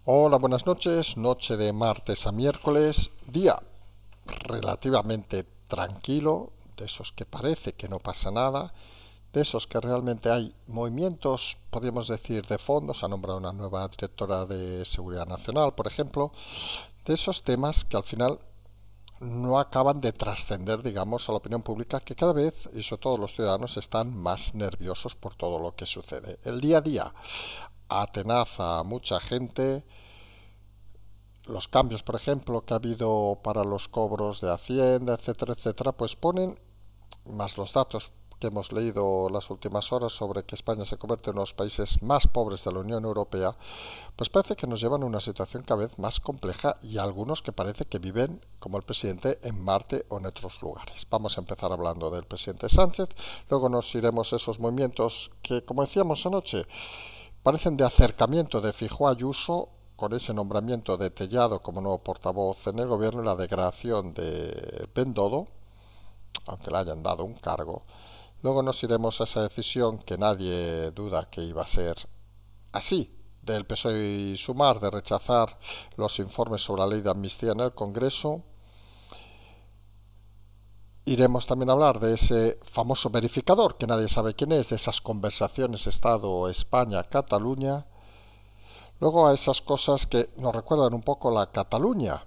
Hola, buenas noches. Noche de martes a miércoles, día relativamente tranquilo, de esos que parece que no pasa nada, de esos que realmente hay movimientos, podríamos decir, de fondo. Se ha nombrado una nueva directora de Seguridad Nacional, por ejemplo, de esos temas que al final no acaban de trascender, digamos, a la opinión pública, que cada vez, y sobre todo los ciudadanos, están más nerviosos por todo lo que sucede. El día a día atenaza a mucha gente. Los cambios, por ejemplo, que ha habido para los cobros de Hacienda, etcétera, etcétera, pues ponen, más los datos que hemos leído las últimas horas sobre que España se convierte en uno de los países más pobres de la Unión Europea, pues parece que nos llevan a una situación cada vez más compleja y algunos que parece que viven, como el presidente, en Marte o en otros lugares. Vamos a empezar hablando del presidente Sánchez, luego nos iremos a esos movimientos que, como decíamos anoche, parecen de acercamiento de Feijóo a Ayuso, con ese nombramiento de Tellado como nuevo portavoz en el gobierno y la degradación de Bendodo, aunque le hayan dado un cargo. Luego nos iremos a esa decisión que nadie duda que iba a ser así, del PSOE y Sumar, de rechazar los informes sobre la ley de amnistía en el Congreso. Iremos también a hablar de ese famoso verificador, que nadie sabe quién es, de esas conversaciones Estado-España-Cataluña. Luego a esas cosas que nos recuerdan un poco la Cataluña,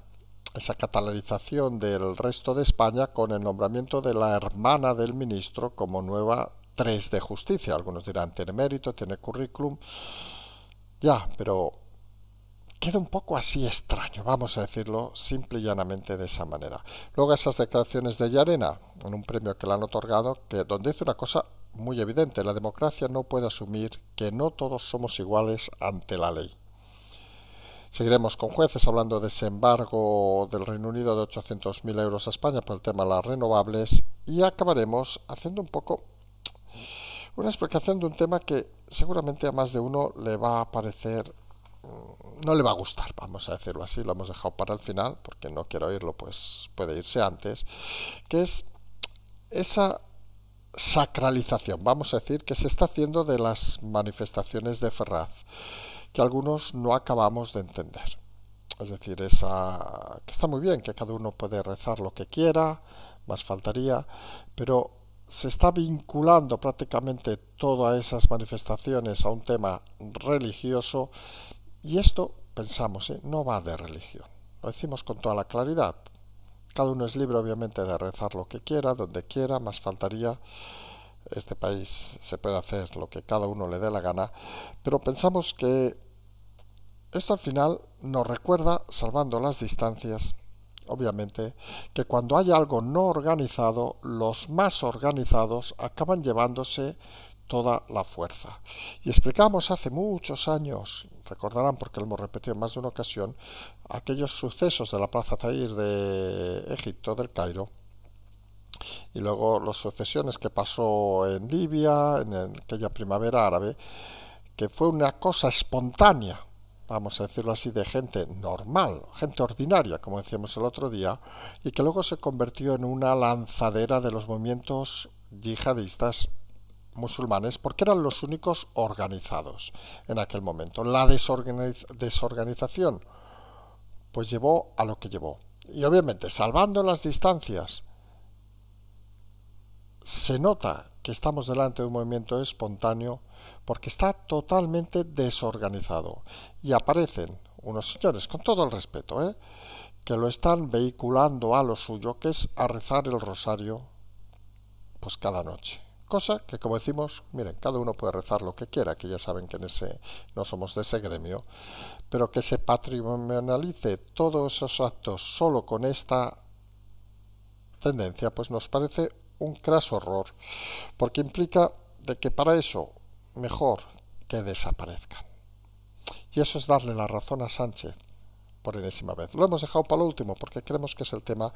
esa catalanización del resto de España con el nombramiento de la hermana del ministro como nueva 3 de justicia. Algunos dirán, tiene mérito, tiene currículum, ya, pero queda un poco así extraño, vamos a decirlo simple y llanamente de esa manera. Luego esas declaraciones de Llarena, en un premio que le han otorgado, que donde dice una cosa muy evidente: la democracia no puede asumir que no todos somos iguales ante la ley. Seguiremos con jueces hablando de ese embargo del Reino Unido de 800.000 euros a España por el tema de las renovables, y acabaremos haciendo un poco una explicación de un tema que seguramente a más de uno le va a parecer, no le va a gustar, vamos a decirlo así. Lo hemos dejado para el final porque no quiero oírlo, pues puede irse antes, que es esa sacralización, vamos a decir, que se está haciendo de las manifestaciones de Ferraz, que algunos no acabamos de entender. Es decir, esa que está muy bien, que cada uno puede rezar lo que quiera, más faltaría, pero se está vinculando prácticamente todas esas manifestaciones a un tema religioso, y esto, pensamos, no va de religión. Lo decimos con toda la claridad. Cada uno es libre, obviamente, de rezar lo que quiera, donde quiera, más faltaría. Este país se puede hacer lo que cada uno le dé la gana, pero pensamos que esto al final nos recuerda, salvando las distancias, obviamente, que cuando hay algo no organizado, los más organizados acaban llevándose toda la fuerza. Y explicamos hace muchos años, recordarán porque lo hemos repetido en más de una ocasión, aquellos sucesos de la Plaza Tahrir de Egipto, del Cairo, y luego las sucesiones que pasó en Libia, en aquella primavera árabe, que fue una cosa espontánea, vamos a decirlo así, de gente normal, gente ordinaria, como decíamos el otro día, y que luego se convirtió en una lanzadera de los movimientos yihadistas musulmanes, porque eran los únicos organizados en aquel momento. La desorganización pues llevó a lo que llevó. Y obviamente, salvando las distancias, se nota que estamos delante de un movimiento espontáneo porque está totalmente desorganizado, y aparecen unos señores, con todo el respeto, que lo están vehiculando a lo suyo, que es a rezar el rosario pues cada noche. Cosa que, como decimos, miren, cada uno puede rezar lo que quiera, que ya saben que en ese no somos de ese gremio, pero que se patrimonialice todos esos actos solo con esta tendencia, pues nos parece un craso error, porque implica de que para eso mejor que desaparezcan. Y eso es darle la razón a Sánchez por enésima vez. Lo hemos dejado para lo último porque creemos que es el tema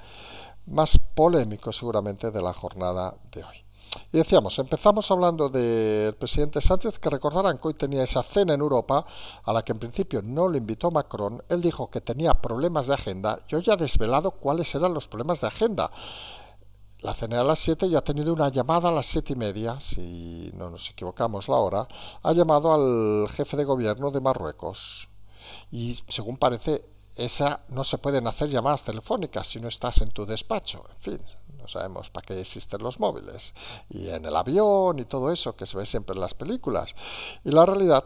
más polémico seguramente de la jornada de hoy. Y decíamos, empezamos hablando del presidente Sánchez, que recordarán que hoy tenía esa cena en Europa a la que en principio no le invitó Macron. Él dijo que tenía problemas de agenda. Yo ya he desvelado cuáles eran los problemas de agenda. La cena a las 7 y ha tenido una llamada a las 7:30, si no nos equivocamos la hora, ha llamado al jefe de gobierno de Marruecos. Y según parece, esa no se pueden hacer llamadas telefónicas si no estás en tu despacho. En fin, no sabemos para qué existen los móviles. Y en el avión y todo eso que se ve siempre en las películas. Y la realidad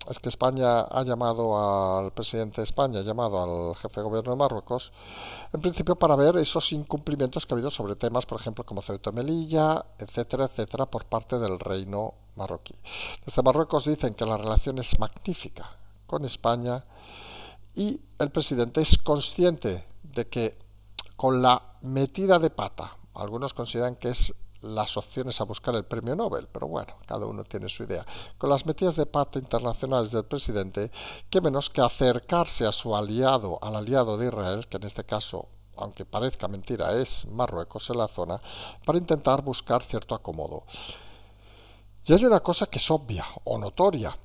es que España ha llamado al presidente de España, ha llamado al jefe de gobierno de Marruecos, en principio para ver esos incumplimientos que ha habido sobre temas, por ejemplo, como Ceuta y Melilla, etcétera, etcétera, por parte del reino marroquí. Desde Marruecos dicen que la relación es magnífica con España y el presidente es consciente de que con la metida de pata, algunos consideran que es las opciones a buscar el premio Nobel, pero bueno, cada uno tiene su idea. Con las metidas de pata internacionales del presidente, qué menos que acercarse a su aliado, al aliado de Israel, que en este caso, aunque parezca mentira, es Marruecos en la zona, para intentar buscar cierto acomodo. Y hay una cosa que es obvia o notoria,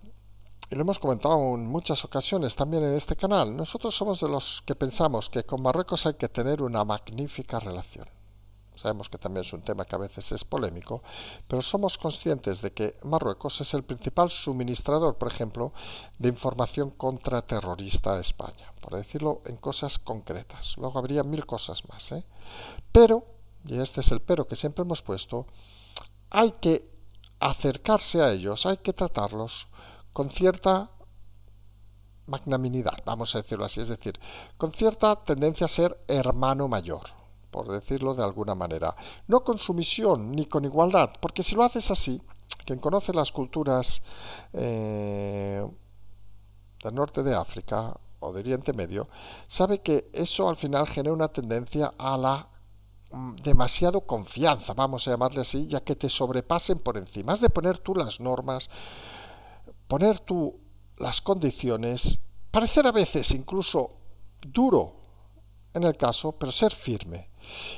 y lo hemos comentado en muchas ocasiones también en este canal. Nosotros somos de los que pensamos que con Marruecos hay que tener una magnífica relación. Sabemos que también es un tema que a veces es polémico, pero somos conscientes de que Marruecos es el principal suministrador, por ejemplo, de información contraterrorista a España, por decirlo en cosas concretas. Luego habría mil cosas más, ¿eh? Pero, y este es el pero que siempre hemos puesto, hay que acercarse a ellos, hay que tratarlos con cierta magnanimidad, vamos a decirlo así, es decir, con cierta tendencia a ser hermano mayor, por decirlo de alguna manera, no con sumisión ni con igualdad, porque si lo haces así, quien conoce las culturas del norte de África o de Oriente Medio, sabe que eso al final genera una tendencia a la demasiado confianza, vamos a llamarle así, ya que te sobrepasen por encima. Has de poner tú las normas, poner tú las condiciones, parecer a veces incluso duro en el caso, pero ser firme.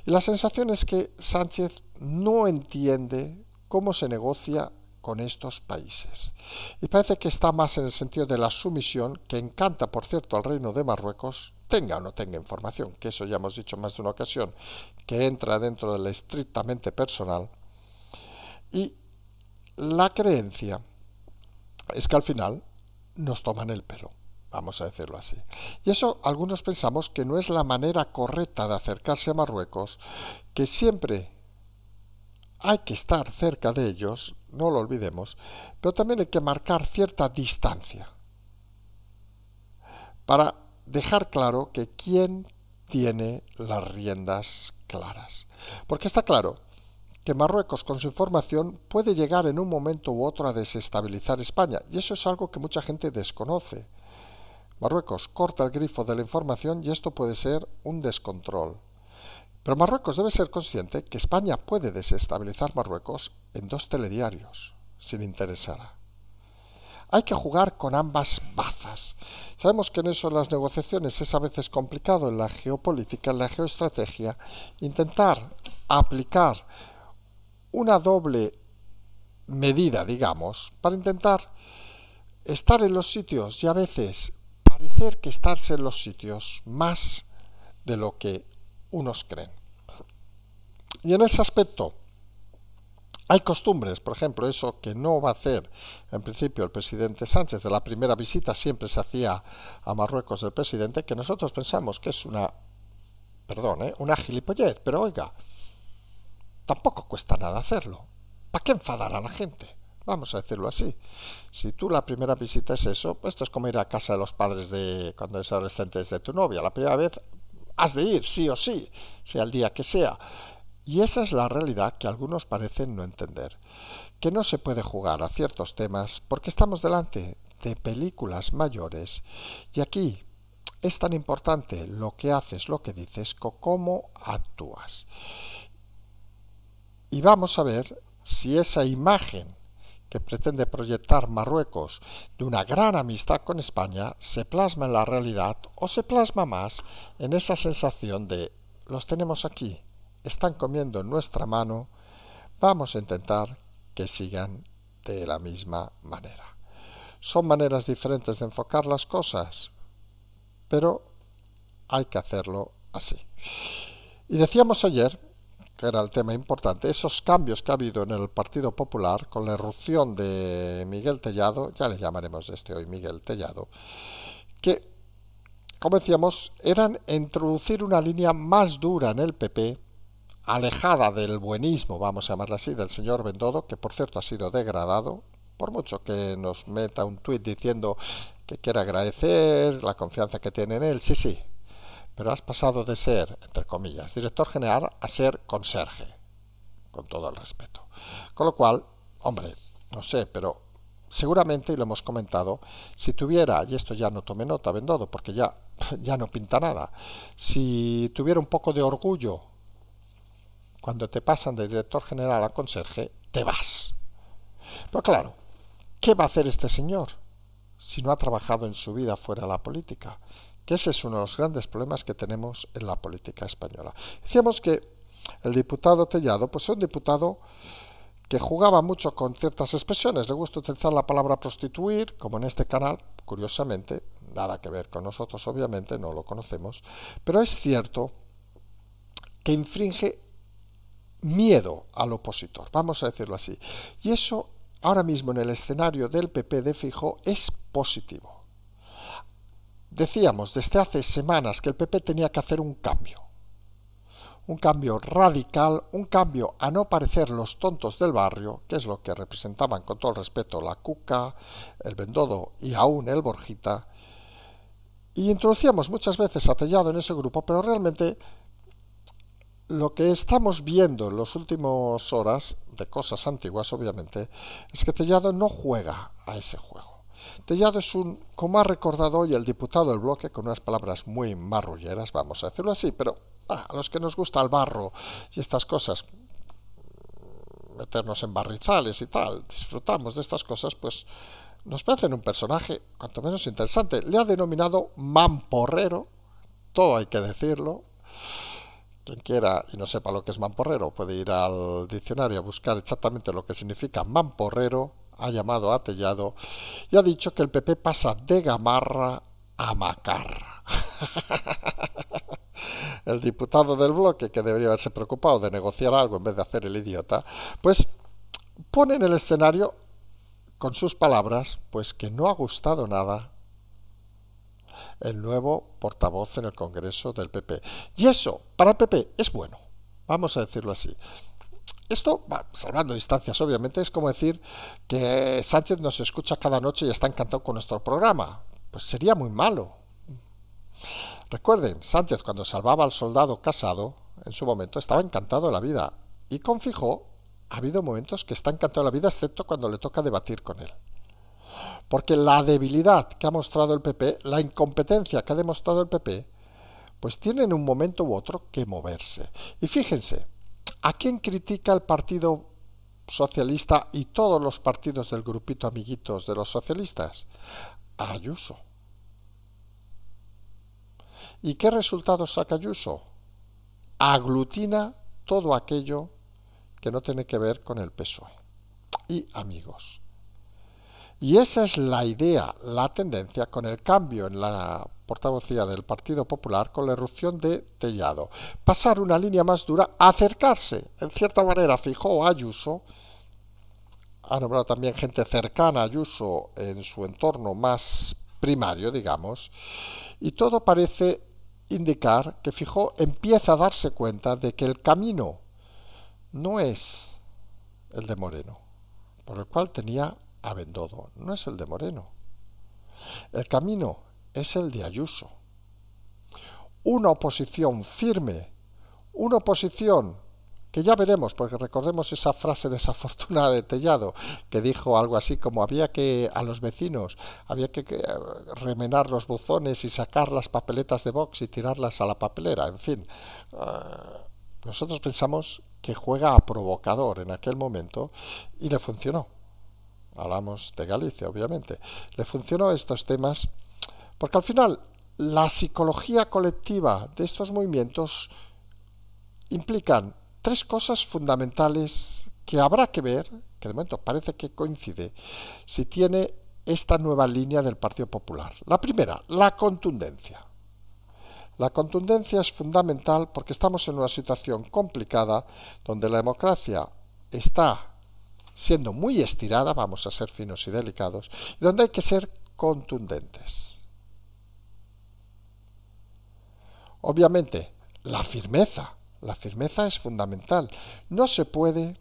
Y la sensación es que Sánchez no entiende cómo se negocia con estos países. Y parece que está más en el sentido de la sumisión, que encanta, por cierto, al reino de Marruecos, tenga o no tenga información, que eso ya hemos dicho más de una ocasión, que entra dentro del estrictamente personal. Y la creencia es que al final nos toman el pelo, vamos a decirlo así. Y eso algunos pensamos que no es la manera correcta de acercarse a Marruecos, que siempre hay que estar cerca de ellos, no lo olvidemos, pero también hay que marcar cierta distancia para dejar claro que quién tiene las riendas claras. Porque está claro que Marruecos con su información puede llegar en un momento u otro a desestabilizar España, y eso es algo que mucha gente desconoce. Marruecos corta el grifo de la información y esto puede ser un descontrol. Pero Marruecos debe ser consciente que España puede desestabilizar Marruecos en 2 telediarios, sin interesar. Hay que jugar con ambas bazas. Sabemos que en eso las negociaciones es a veces complicado en la geopolítica, en la geoestrategia, intentar aplicar una doble medida, digamos, para intentar estar en los sitios y a veces parecer que estarse en los sitios más de lo que unos creen. Y en ese aspecto hay costumbres, por ejemplo, eso que no va a hacer en principio el presidente Sánchez, de la primera visita siempre se hacía a Marruecos del presidente, que nosotros pensamos que es una gilipollez, pero oiga, tampoco cuesta nada hacerlo. ¿Para qué enfadar a la gente? Vamos a decirlo así. Si tú la primera visita es eso, pues esto es como ir a casa de los padres de cuando eres adolescente de tu novia. La primera vez has de ir, sí o sí, sea el día que sea. Y esa es la realidad que algunos parecen no entender. Que no se puede jugar a ciertos temas porque estamos delante de películas mayores. Y aquí es tan importante lo que haces, lo que dices, como cómo actúas. Y vamos a ver si esa imagen que pretende proyectar Marruecos de una gran amistad con España se plasma en la realidad o se plasma más en esa sensación de los tenemos aquí, están comiendo en nuestra mano, vamos a intentar que sigan de la misma manera. Son maneras diferentes de enfocar las cosas, pero hay que hacerlo así. Y decíamos ayer, que era el tema importante, esos cambios que ha habido en el Partido Popular con la irrupción de Miguel Tellado, ya le llamaremos hoy Miguel Tellado, que, como decíamos, eran introducir una línea más dura en el PP, alejada del buenismo, vamos a llamarla así, del señor Bendodo, que por cierto ha sido degradado, por mucho que nos meta un tuit diciendo que quiere agradecer la confianza que tiene en él, sí, sí, pero has pasado de ser, entre comillas, director general a ser conserje, con todo el respeto. Con lo cual, hombre, no sé, pero seguramente, y lo hemos comentado, si tuviera, y esto ya no tome nota, Bendodo, porque ya no pinta nada, si tuviera un poco de orgullo cuando te pasan de director general a conserje, te vas. Pero claro, ¿qué va a hacer este señor si no ha trabajado en su vida fuera de la política? Que ese es uno de los grandes problemas que tenemos en la política española. Decíamos que el diputado Tellado, pues es un diputado que jugaba mucho con ciertas expresiones. Le gusta utilizar la palabra prostituir, como en este canal, curiosamente, nada que ver con nosotros, obviamente, no lo conocemos, pero es cierto que infringe miedo al opositor, vamos a decirlo así. Y eso, ahora mismo en el escenario del PP de Feijóo, es positivo. Decíamos desde hace semanas que el PP tenía que hacer un cambio radical, un cambio a no parecer los tontos del barrio, que es lo que representaban con todo el respeto la Cuca, el Bendodo y aún el Borjita, y introducíamos muchas veces a Tellado en ese grupo, pero realmente lo que estamos viendo en las últimas horas, de cosas antiguas obviamente, es que Tellado no juega a ese juego. Tellado es como ha recordado hoy el diputado del bloque, con unas palabras muy marrulleras, vamos a decirlo así, pero a los que nos gusta el barro y estas cosas, meternos en barrizales y tal, disfrutamos de estas cosas, pues nos parecen un personaje cuanto menos interesante. Le ha denominado mamporrero, todo hay que decirlo. Quien quiera y no sepa lo que es mamporrero puede ir al diccionario a buscar exactamente lo que significa mamporrero. Ha llamado a Tellado y ha dicho que el PP pasa de gamarra a macarra. El diputado del bloque, que debería haberse preocupado de negociar algo en vez de hacer el idiota, pues pone en el escenario, con sus palabras, pues que no ha gustado nada el nuevo portavoz en el Congreso del PP. Y eso, para el PP, es bueno. Vamos a decirlo así. Esto, salvando distancias, obviamente, es como decir que Sánchez nos escucha cada noche y está encantado con nuestro programa. Pues sería muy malo. Recuerden, Sánchez, cuando salvaba al soldado Casado, en su momento, estaba encantado de la vida. Y con Feijóo ha habido momentos que está encantado de la vida, excepto cuando le toca debatir con él. Porque la debilidad que ha mostrado el PP, la incompetencia que ha demostrado el PP, pues tiene en un momento u otro que moverse. Y fíjense, ¿a quién critica el Partido Socialista y todos los partidos del grupito amiguitos de los socialistas? A Ayuso. ¿Y qué resultados saca Ayuso? Aglutina todo aquello que no tiene que ver con el PSOE. Y amigos. Y esa es la idea, la tendencia con el cambio en la portavocía del Partido Popular, con la irrupción de Tellado. Pasar una línea más dura, acercarse, en cierta manera, Feijóo a Ayuso. Ha nombrado también gente cercana a Ayuso en su entorno más primario, digamos. Y todo parece indicar que Feijóo empieza a darse cuenta de que el camino no es el de Moreno, por el cual tenía a Bendodo, no es el de Moreno. El camino es el de Ayuso. Una oposición firme, una oposición que ya veremos, porque recordemos esa frase desafortunada de Tellado, que dijo algo así como había que a los vecinos, había que remenar los buzones y sacar las papeletas de Vox y tirarlas a la papelera, en fin. Nosotros pensamos que juega a provocador en aquel momento y le funcionó. Hablamos de Galicia, obviamente. Le funcionó estos temas porque al final la psicología colectiva de estos movimientos implican tres cosas fundamentales que habrá que ver, que de momento parece que coincide, si tiene esta nueva línea del Partido Popular. La primera, la contundencia. La contundencia es fundamental porque estamos en una situación complicada donde la democracia está siendo muy estirada, vamos a ser finos y delicados, y donde hay que ser contundentes. Obviamente, la firmeza es fundamental. No se puede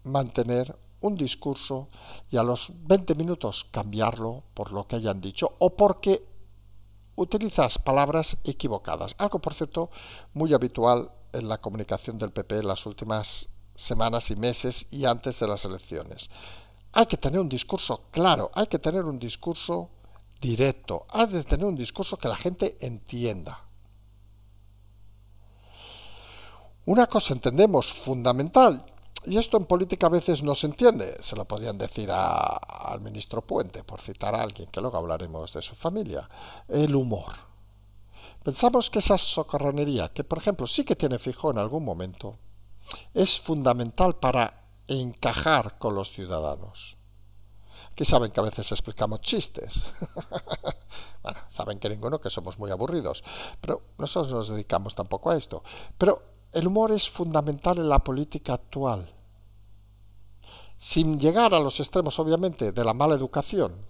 mantener un discurso y a los 20 minutos cambiarlo por lo que hayan dicho o porque utilizas palabras equivocadas. Algo, por cierto, muy habitual en la comunicación del PP en las últimas semanas y meses y antes de las elecciones. Hay que tener un discurso claro, hay que tener un discurso directo, hay que tener un discurso que la gente entienda. Una cosa entendemos fundamental, y esto en política a veces no se entiende, se lo podrían decir al ministro Puente, por citar a alguien, que luego hablaremos de su familia, el humor. Pensamos que esa socarronería, que por ejemplo sí que tiene Feijóo en algún momento, es fundamental para encajar con los ciudadanos. Que saben que a veces explicamos chistes. Bueno, saben que ninguno, que somos muy aburridos, pero nosotros nos dedicamos tampoco a esto. Pero el humor es fundamental en la política actual, sin llegar a los extremos, obviamente, de la mala educación.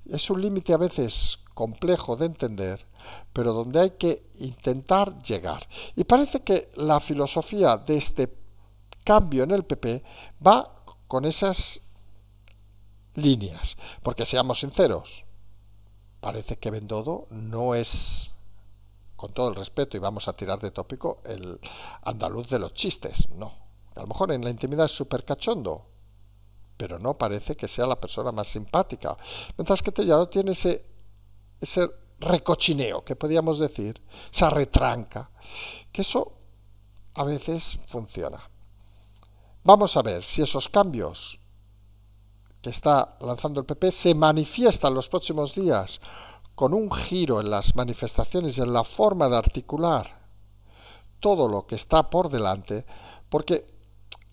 Es un límite a veces complejo de entender, pero donde hay que intentar llegar. Y parece que la filosofía de este cambio en el PP va con esas líneas, porque seamos sinceros, parece que Bendodo no es, con todo el respeto, y vamos a tirar de tópico, el andaluz de los chistes, no. A lo mejor en la intimidad es súper cachondo, pero no parece que sea la persona más simpática. Mientras que Tellado tiene ese recochineo, que podríamos decir, esa retranca, que eso a veces funciona. Vamos a ver si esos cambios que está lanzando el PP se manifiestan los próximos días con un giro en las manifestaciones y en la forma de articular todo lo que está por delante, porque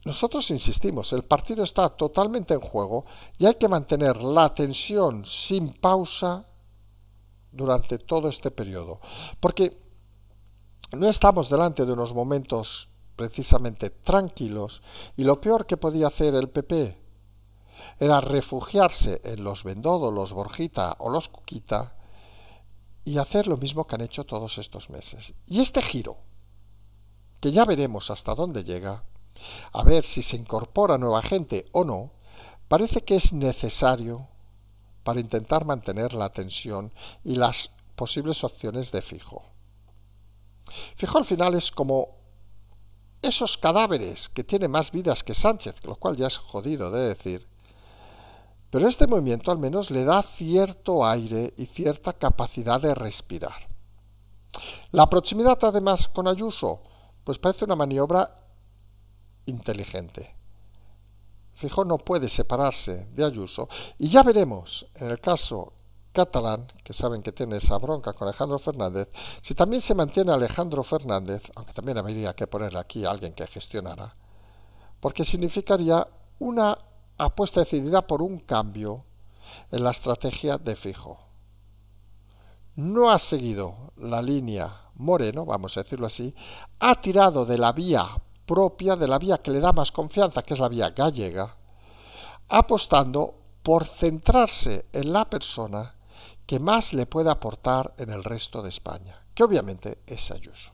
nosotros insistimos, el partido está totalmente en juego y hay que mantener la tensión sin pausa durante todo este periodo, porque no estamos delante de unos momentos precisamente tranquilos, y lo peor que podía hacer el PP era refugiarse en los Bendodo, los Borjita o los Cuquita y hacer lo mismo que han hecho todos estos meses. Y este giro, que ya veremos hasta dónde llega, a ver si se incorpora nueva gente o no, parece que es necesario para intentar mantener la tensión y las posibles opciones de Feijóo. Feijóo al final es como esos cadáveres que tienen más vidas que Sánchez, lo cual ya es jodido de decir, pero este movimiento al menos le da cierto aire y cierta capacidad de respirar. La proximidad además con Ayuso, pues parece una maniobra inteligente. Feijóo no puede separarse de Ayuso y ya veremos en el caso catalán, que saben que tiene esa bronca con Alejandro Fernández, si también se mantiene Alejandro Fernández, aunque también habría que poner aquí a alguien que gestionara, porque significaría una apuesta decidida por un cambio en la estrategia de Feijóo. No ha seguido la línea Moreno, vamos a decirlo así, ha tirado de la vía propia, de la vía que le da más confianza, que es la vía gallega, apostando por centrarse en la persona que más le puede aportar en el resto de España, que obviamente es Ayuso.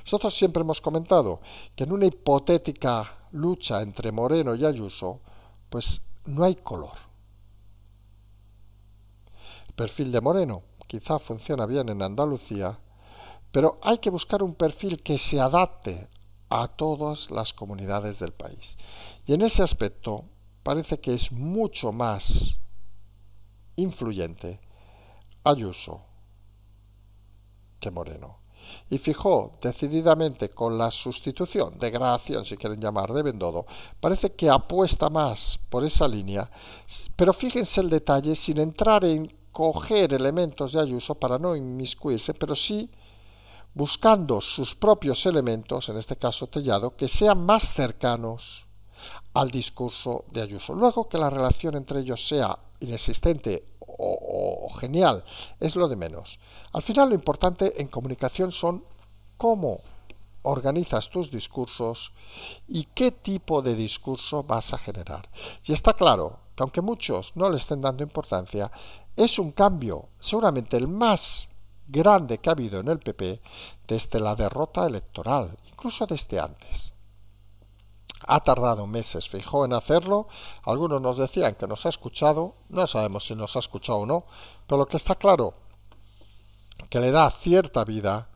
Nosotros siempre hemos comentado que en una hipotética lucha entre Moreno y Ayuso, pues no hay color. El perfil de Moreno quizá funciona bien en Andalucía, pero hay que buscar un perfil que se adapte a todas las comunidades del país. Y en ese aspecto parece que es mucho más influyente Ayuso que Moreno. Y Feijóo, decididamente con la sustitución, degradación si quieren llamar, de Bendodo, parece que apuesta más por esa línea, pero fíjense el detalle, sin entrar en coger elementos de Ayuso para no inmiscuirse, pero sí buscando sus propios elementos, en este caso Tellado, que sean más cercanos al discurso de Ayuso. Luego, que la relación entre ellos sea inexistente o genial es lo de menos. Al final lo importante en comunicación son cómo organizas tus discursos y qué tipo de discurso vas a generar. Y está claro que aunque muchos no le estén dando importancia, es un cambio seguramente el más grande que ha habido en el PP desde la derrota electoral, incluso desde antes. Ha tardado meses Feijóo en hacerlo, algunos nos decían que nos ha escuchado, no sabemos si nos ha escuchado o no, pero lo que está claro, que le da cierta vida,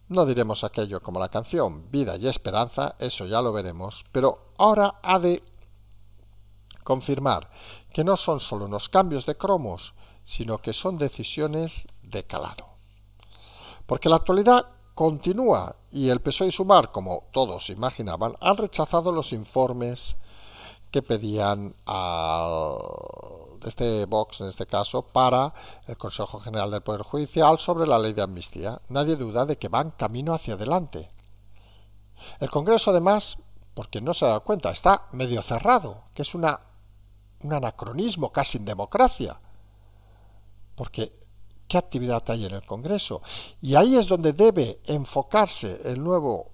no diremos aquello como la canción, vida y esperanza, eso ya lo veremos, pero ahora ha de confirmar que no son solo unos cambios de cromos, sino que son decisiones de calado. Porque la actualidad continúa y el PSOE y Sumar, como todos imaginaban, han rechazado los informes que pedían desde Vox, en este caso, para el Consejo General del Poder Judicial sobre la ley de amnistía. Nadie duda de que van camino hacia adelante. El Congreso, además, porque no se da cuenta, está medio cerrado, que es un anacronismo casi en democracia. Porque ¿qué actividad hay en el Congreso? Y ahí es donde debe enfocarse el nuevo,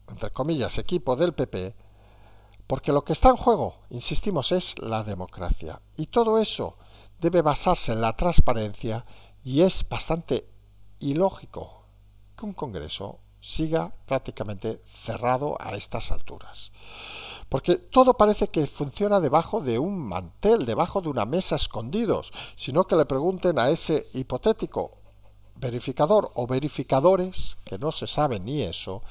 entre comillas, equipo del PP, porque lo que está en juego, insistimos, es la democracia. Y todo eso debe basarse en la transparencia y es bastante ilógico que un Congreso siga prácticamente cerrado a estas alturas. Porque todo parece que funciona debajo de un mantel, debajo de una mesa escondidos, sino que le pregunten a ese hipotético verificador o verificadores, que no se sabe ni eso,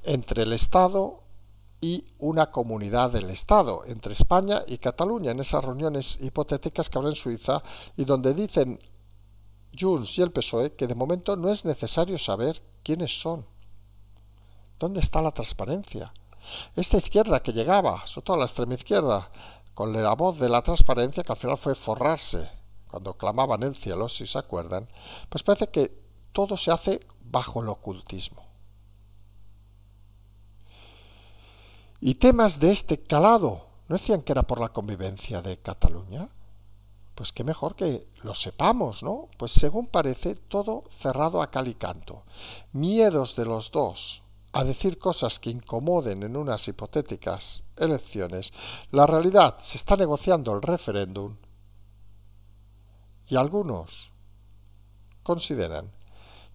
entre el Estado y una comunidad del Estado, entre España y Cataluña, en esas reuniones hipotéticas que habrá en Suiza y donde dicen Junts y el PSOE que de momento no es necesario saber quiénes son. ¿Dónde está la transparencia? Esta izquierda que llegaba, sobre todo la extrema izquierda, con la voz de la transparencia, que al final fue forrarse cuando clamaban el cielo, si se acuerdan, pues parece que todo se hace bajo el ocultismo. Y temas de este calado, ¿no decían que era por la convivencia de Cataluña? Pues qué mejor que lo sepamos, ¿no? Pues según parece, todo cerrado a cal y canto. Miedos de los dos a decir cosas que incomoden en unas hipotéticas elecciones. La realidad, se está negociando el referéndum y algunos consideran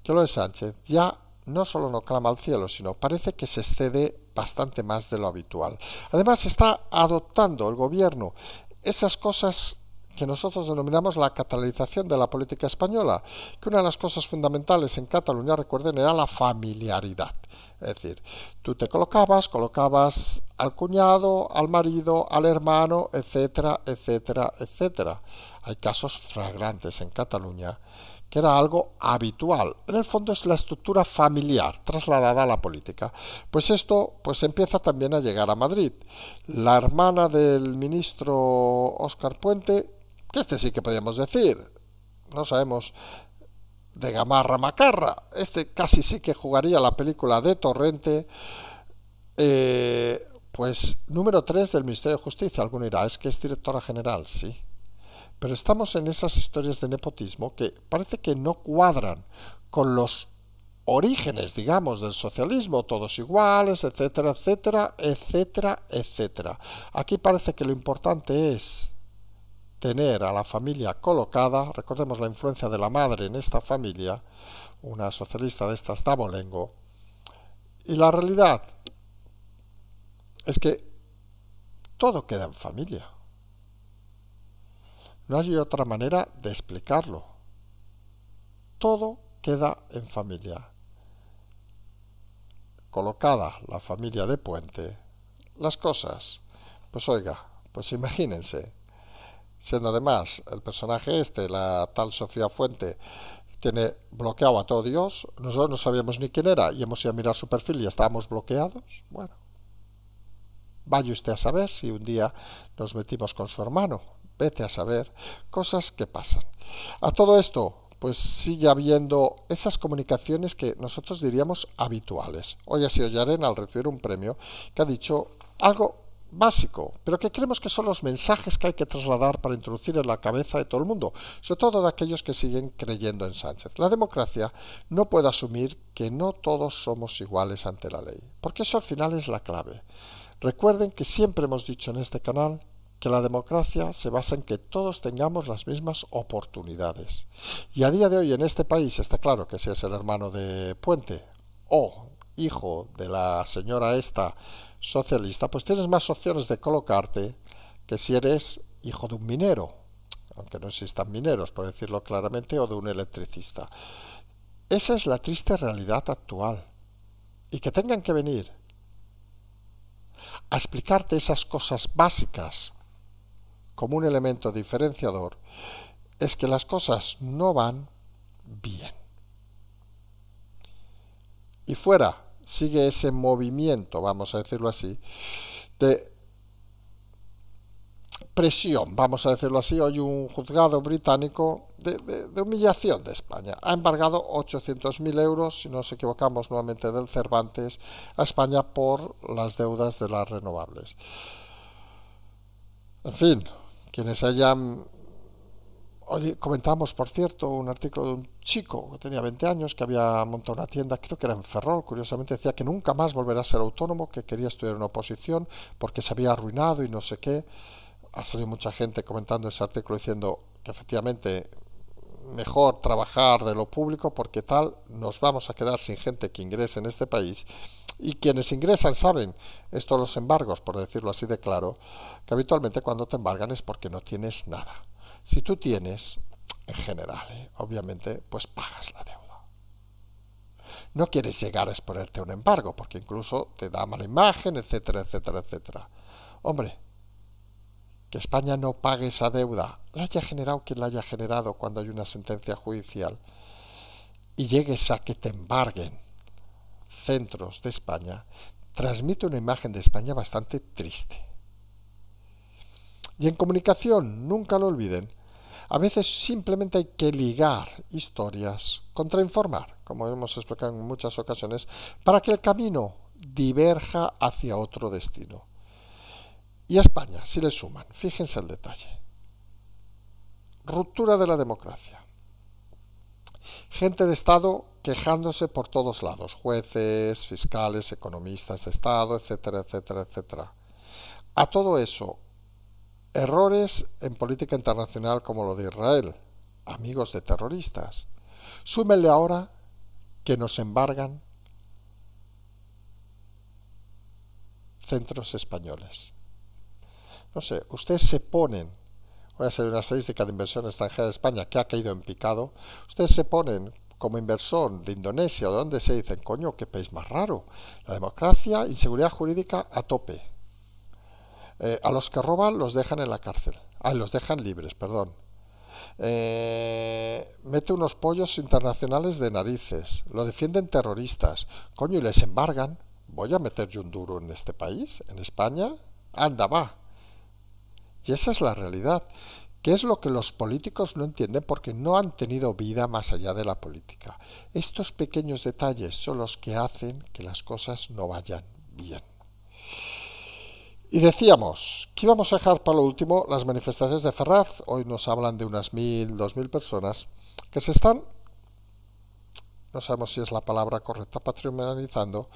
que lo de Sánchez ya no solo no clama al cielo, sino parece que se excede bastante más de lo habitual. Además, está adoptando el gobierno esas cosas que nosotros denominamos la catalanización de la política española, que una de las cosas fundamentales en Cataluña, recuerden, era la familiaridad. Es decir, tú te colocabas al cuñado, al marido, al hermano, etcétera, etcétera, etcétera. Hay casos flagrantes en Cataluña que era algo habitual. En el fondo es la estructura familiar trasladada a la política. Pues esto empieza también a llegar a Madrid. La hermana del ministro Óscar Puente, que este sí que podríamos decir, no sabemos, de Gamarra Macarra, este casi sí que jugaría la película de Torrente, pues número 3 del Ministerio de Justicia. Alguno dirá, es que es directora general, sí. Pero estamos en esas historias de nepotismo que parece que no cuadran con los orígenes, digamos, del socialismo, todos iguales, etcétera, etcétera, etcétera, etcétera. Aquí parece que lo importante es tener a la familia colocada. Recordemos la influencia de la madre en esta familia, una socialista de estas de abolengo. Y la realidad es que todo queda en familia. No hay otra manera de explicarlo. Todo queda en familia. Colocada la familia de Puente, las cosas, pues oiga, pues imagínense, siendo además el personaje la tal Sofía Fuente, tiene bloqueado a todo Dios, nosotros no sabíamos ni quién era y hemos ido a mirar su perfil y ya estábamos bloqueados. Bueno, vaya usted a saber si un día nos metimos con su hermano. Vete a saber, cosas que pasan. A todo esto, pues sigue habiendo esas comunicaciones que nosotros diríamos habituales. Hoy ha sido Llarena al recibir un premio que ha dicho algo básico, pero que creemos que son los mensajes que hay que trasladar para introducir en la cabeza de todo el mundo, sobre todo de aquellos que siguen creyendo en Sánchez. La democracia no puede asumir que no todos somos iguales ante la ley, porque eso al final es la clave. Recuerden que siempre hemos dicho en este canal que la democracia se basa en que todos tengamos las mismas oportunidades. Y a día de hoy en este país está claro que si es el hermano de Puente o hijo de la señora esta socialista, pues tienes más opciones de colocarte que si eres hijo de un minero, aunque no existan mineros, por decirlo claramente, o de un electricista. Esa es la triste realidad actual. Y que tengan que venir a explicarte esas cosas básicas como un elemento diferenciador, es que las cosas no van bien. Y fuera sigue ese movimiento, vamos a decirlo así, de presión, vamos a decirlo así. Hoy un juzgado británico de humillación de España ha embargado 800.000 euros, si no nos equivocamos nuevamente del Cervantes, a España por las deudas de las renovables. En fin, quienes hayan... Hoy comentamos, por cierto, un artículo de un chico que tenía 20 años, que había montado una tienda, creo que era en Ferrol, curiosamente decía que nunca más volverá a ser autónomo, que quería estudiar en oposición porque se había arruinado y no sé qué. Ha salido mucha gente comentando ese artículo diciendo que efectivamente mejor trabajar de lo público porque tal nos vamos a quedar sin gente que ingrese en este país. Y quienes ingresan saben, esto los embargos, por decirlo así de claro, que habitualmente cuando te embargan es porque no tienes nada. Si tú tienes, en general, obviamente, pues pagas la deuda. No quieres llegar a exponerte a un embargo, porque incluso te da mala imagen, etcétera, etcétera, etcétera. Hombre, que España no pague esa deuda, la haya generado quien la haya generado cuando hay una sentencia judicial, y llegues a que te embarguen centros de España, transmite una imagen de España bastante triste. Y en comunicación, nunca lo olviden, a veces simplemente hay que ligar historias, contrainformar, como hemos explicado en muchas ocasiones, para que el camino diverja hacia otro destino. Y a España, si le suman, fíjense el detalle. Ruptura de la democracia. Gente de Estado quejándose por todos lados, jueces, fiscales, economistas de Estado, etcétera, etcétera, etcétera. A todo eso, errores en política internacional como lo de Israel, amigos de terroristas. Súmenle ahora que nos embargan centros españoles. No sé, ustedes se ponen, voy a hacer una estadística de inversión extranjera de España que ha caído en picado, ustedes se ponen como inversor de Indonesia o de donde se dicen, coño, qué país más raro, la democracia, inseguridad jurídica a tope. A los que roban los dejan en la cárcel. Los dejan libres, perdón. Mete unos pollos internacionales de narices. Lo defienden terroristas. Coño, y les embargan. ¿Voy a meter yo un duro en este país? ¿En España? Anda, va. Y esa es la realidad. ¿Qué es lo que los políticos no entienden? Porque no han tenido vida más allá de la política. Estos pequeños detalles son los que hacen que las cosas no vayan bien. Y decíamos que íbamos a dejar para lo último las manifestaciones de Ferraz. Hoy nos hablan de unas 1.000, 2.000 personas que se están, no sabemos si es la palabra correcta, patrimonializando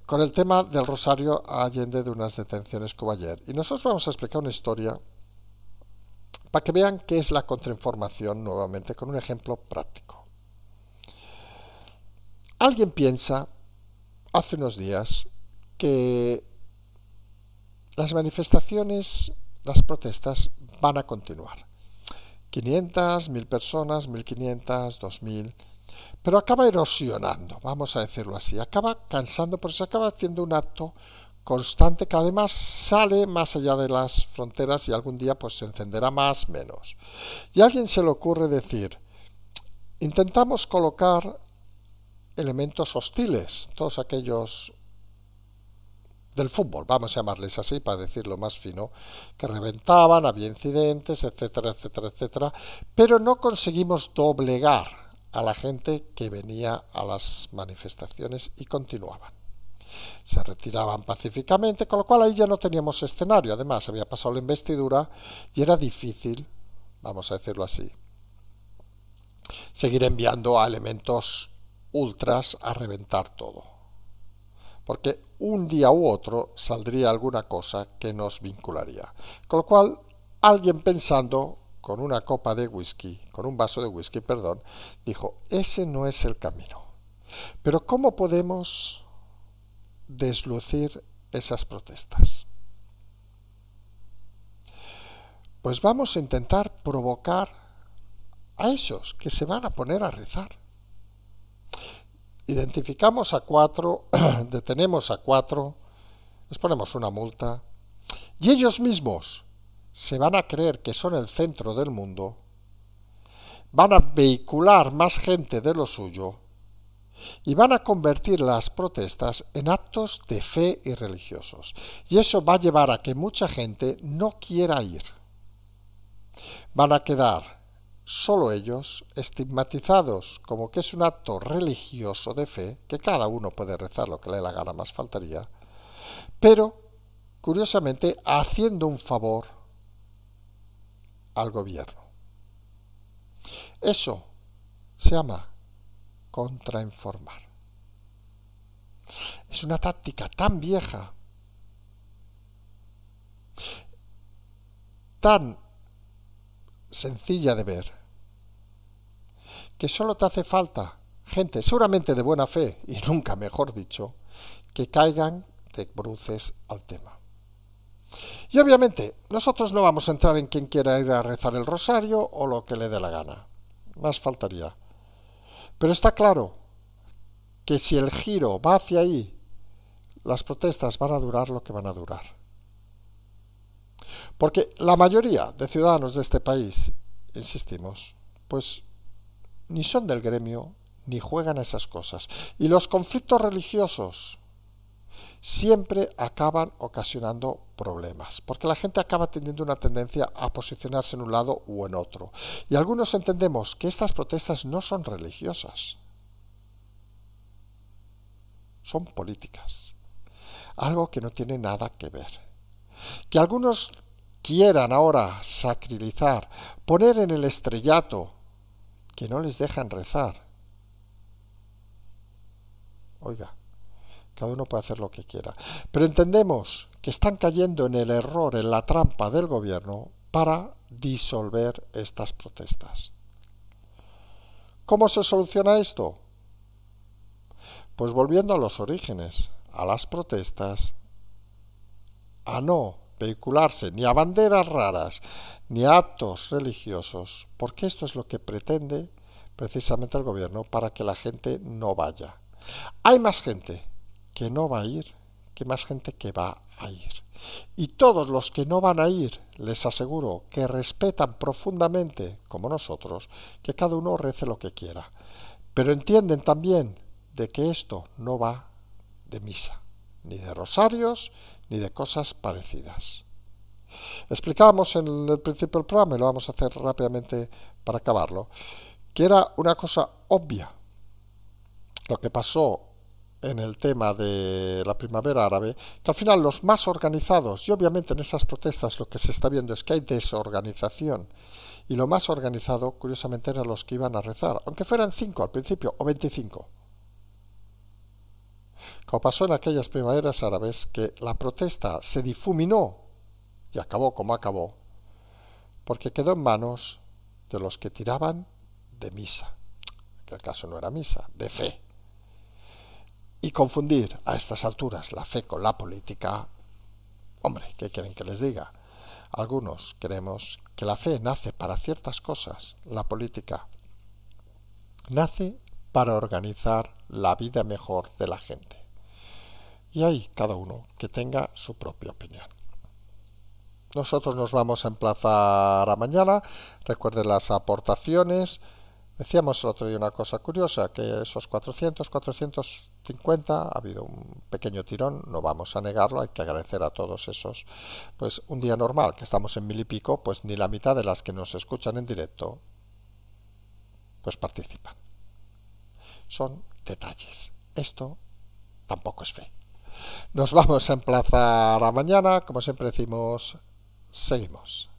con el tema del Rosario Allende de unas detenciones que hubo ayer. Y nosotros vamos a explicar una historia para que vean qué es la contrainformación nuevamente con un ejemplo práctico. Alguien piensa hace unos días que las manifestaciones, las protestas van a continuar. 500, 1.000 personas, 1.500, 2.000, pero acaba erosionando, vamos a decirlo así, acaba cansando porque se acaba haciendo un acto constante que además sale más allá de las fronteras y algún día pues se encenderá más, menos. Y a alguien se le ocurre decir, intentamos colocar elementos hostiles, todos aquellos del fútbol, vamos a llamarles así para decirlo más fino, que reventaban, había incidentes, etcétera, etcétera, etcétera, pero no conseguimos doblegar a la gente que venía a las manifestaciones y continuaban. Se retiraban pacíficamente, con lo cual ahí ya no teníamos escenario, además había pasado la investidura y era difícil, vamos a decirlo así, seguir enviando a elementos ultras a reventar todo. Porque un día u otro saldría alguna cosa que nos vincularía. Con lo cual, alguien pensando con una copa de whisky, con un vaso de whisky, perdón, dijo, ese no es el camino. Pero ¿cómo podemos deslucir esas protestas? Pues vamos a intentar provocar a esos que se van a poner a rezar. Identificamos a 4, detenemos a 4, les ponemos una multa, y ellos mismos se van a creer que son el centro del mundo, van a vehicular más gente de lo suyo, y van a convertir las protestas en actos de fe y religiosos. Y eso va a llevar a que mucha gente no quiera ir. Van a quedar solo ellos estigmatizados como que es un acto religioso de fe, que cada uno puede rezar lo que le dé la gana, más faltaría, pero, curiosamente, haciendo un favor al gobierno. Eso se llama contrainformar. Es una táctica tan vieja, tan sencilla de ver, que solo te hace falta gente, seguramente de buena fe, y nunca mejor dicho, que caigan de bruces al tema. Y obviamente, nosotros no vamos a entrar en quien quiera ir a rezar el rosario o lo que le dé la gana. Más faltaría. Pero está claro que si el giro va hacia ahí, las protestas van a durar lo que van a durar. Porque la mayoría de ciudadanos de este país, insistimos, pues ni son del gremio, ni juegan a esas cosas. Y los conflictos religiosos siempre acaban ocasionando problemas, porque la gente acaba teniendo una tendencia a posicionarse en un lado u en otro. Y algunos entendemos que estas protestas no son religiosas, son políticas, algo que no tiene nada que ver. Que algunos quieran ahora sacralizar, poner en el estrellato que no les dejan rezar. Oiga, cada uno puede hacer lo que quiera. Pero entendemos que están cayendo en el error, en la trampa del gobierno para disolver estas protestas. ¿Cómo se soluciona esto? Pues volviendo a los orígenes, a las protestas, a no vehicularse ni a banderas raras, ni a actos religiosos, porque esto es lo que pretende precisamente el gobierno para que la gente no vaya. Hay más gente que no va a ir que más gente que va a ir. Y todos los que no van a ir, les aseguro que respetan profundamente, como nosotros, que cada uno rece lo que quiera. Pero entienden también de que esto no va de misa, ni de rosarios, ni de cosas parecidas. Explicábamos en el principio del programa, y lo vamos a hacer rápidamente para acabarlo, que era una cosa obvia lo que pasó en el tema de la primavera árabe, que al final los más organizados, y obviamente en esas protestas lo que se está viendo es que hay desorganización, y lo más organizado, curiosamente, eran los que iban a rezar, aunque fueran 5 al principio, o 25. Como pasó en aquellas primaveras árabes, que la protesta se difuminó y acabó como acabó, porque quedó en manos de los que tiraban de misa, que el caso no era misa, de fe. Y confundir a estas alturas la fe con la política, hombre, ¿qué quieren que les diga? Algunos creemos que la fe nace para ciertas cosas, la política nace para organizar la vida mejor de la gente. Y hay cada uno que tenga su propia opinión. Nosotros nos vamos a emplazar a mañana. Recuerden las aportaciones. Decíamos el otro día una cosa curiosa, que esos 450, ha habido un pequeño tirón, no vamos a negarlo, hay que agradecer a todos esos. Pues un día normal, que estamos en 1000 y pico, pues ni la mitad de las que nos escuchan en directo, pues participan. Son detalles. Esto tampoco es fe. Nos vamos a emplazar a mañana, como siempre decimos, seguimos.